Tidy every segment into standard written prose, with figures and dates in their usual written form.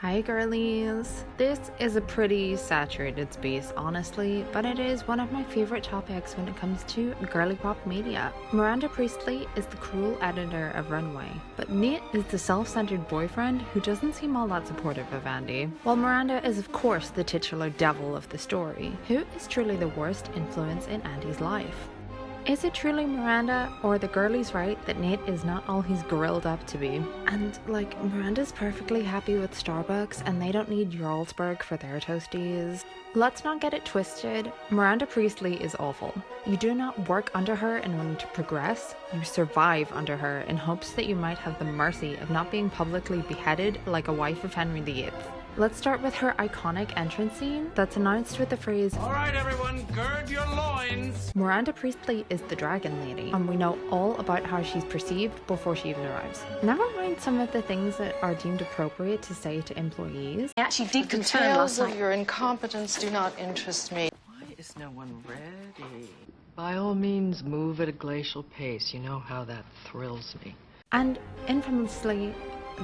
Hi girlies! This is a pretty saturated space honestly, but it is one of my favorite topics when it comes to girly pop media. Miranda Priestley is the cruel editor of Runway, but Nate is the self-centered boyfriend who doesn't seem all that supportive of Andy. While Miranda is of course the titular devil of the story, who is truly the worst influence in Andy's life? Is it truly Miranda, or are the girlies right that Nate is not all he's grilled up to be? And Miranda's perfectly happy with Starbucks and they don't need Jarlsberg for their toasties. Let's not get it twisted, Miranda Priestley is awful. You do not work under her in order to progress, you survive under her in hopes that you might have the mercy of not being publicly beheaded like a wife of Henry VIII. Let's start with her iconic entrance scene that's announced with the phrase, "Alright everyone, gird your loins!" Miranda Priestley is the dragon lady, and we know all about how she's perceived before she even arrives. Never mind some of the things that are deemed appropriate to say to employees. Actually deep concern last night. Of your incompetence do not interest me. Why is no one ready? By all means, move at a glacial pace. You know how that thrills me. And infamously,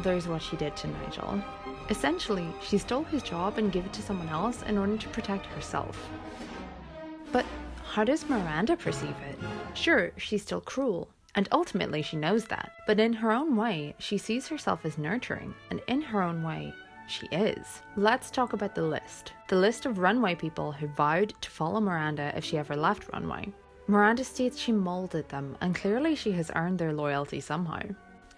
there's what she did to Nigel. Essentially, she stole his job and gave it to someone else in order to protect herself. But how does Miranda perceive it? Sure, she's still cruel, and ultimately she knows that, but in her own way, she sees herself as nurturing, and in her own way, she is. Let's talk about the list. The list of Runway people who vowed to follow Miranda if she ever left Runway. Miranda states she molded them, and clearly she has earned their loyalty somehow.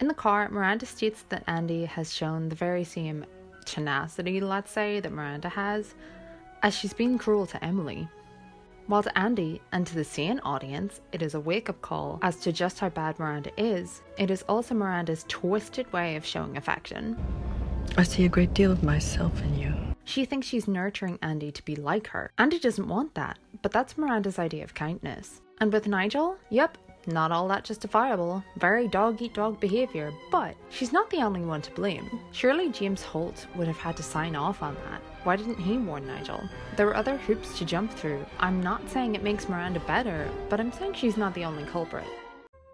In the car, Miranda states that Andy has shown the very same tenacity, let's say, that Miranda has, as she's been cruel to Emily. While to Andy, and to the sane audience, it is a wake-up call as to just how bad Miranda is, it is also Miranda's twisted way of showing affection. I see a great deal of myself in you. She thinks she's nurturing Andy to be like her. Andy doesn't want that, but that's Miranda's idea of kindness. And with Nigel, yep, not all that justifiable, very dog-eat-dog behaviour, but she's not the only one to blame. Surely James Holt would have had to sign off on that. Why didn't he warn Nigel? There were other hoops to jump through. I'm not saying it makes Miranda better, but I'm saying she's not the only culprit.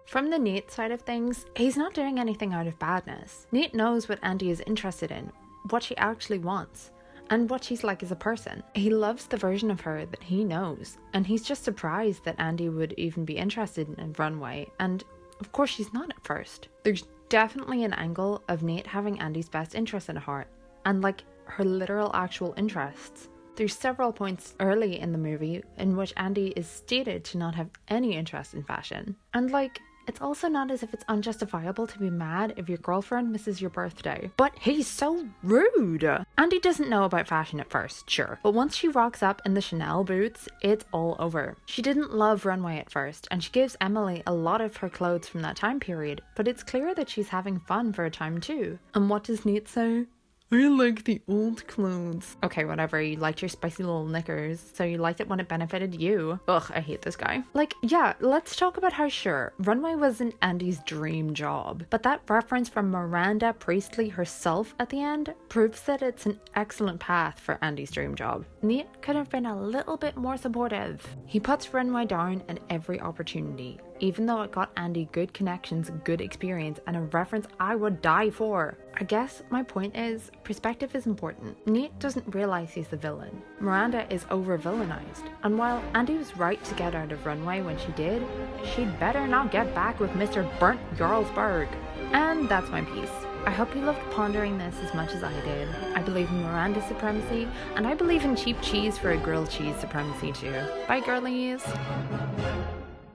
From the Nate side of things, he's not doing anything out of badness. Nate knows what Andy is interested in, what she actually wants, and what she's like as a person. He loves the version of her that he knows, and he's just surprised that Andy would even be interested in Runway, and of course she's not at first. There's definitely an angle of Nate having Andy's best interest at heart, and her literal actual interests. There's several points early in the movie in which Andy is stated to not have any interest in fashion, and it's also not as if it's unjustifiable to be mad if your girlfriend misses your birthday. But he's so rude! Andy doesn't know about fashion at first, sure. But once she rocks up in the Chanel boots, it's all over. She didn't love Runway at first, and she gives Emily a lot of her clothes from that time period, but it's clear that she's having fun for a time too. And what does Nate say? I like the old clothes. Okay, whatever, you liked your spicy little knickers, so you liked it when it benefited you. Ugh, I hate this guy. Yeah, let's talk about how sure, Runway wasn't Andy's dream job, but that reference from Miranda Priestley herself at the end proves that it's an excellent path for Andy's dream job. Nate could have been a little bit more supportive. He puts Runway down at every opportunity, even though it got Andy good connections, good experience, and a reference I would die for. I guess my point is, perspective is important. Nate doesn't realize he's the villain. Miranda is over-villainized. And while Andy was right to get out of Runway when she did, she'd better not get back with Mr. Burnt Jarlsberg. And that's my piece. I hope you loved pondering this as much as I did. I believe in Miranda's supremacy, and I believe in cheap cheese for a grilled cheese supremacy too. Bye girlies!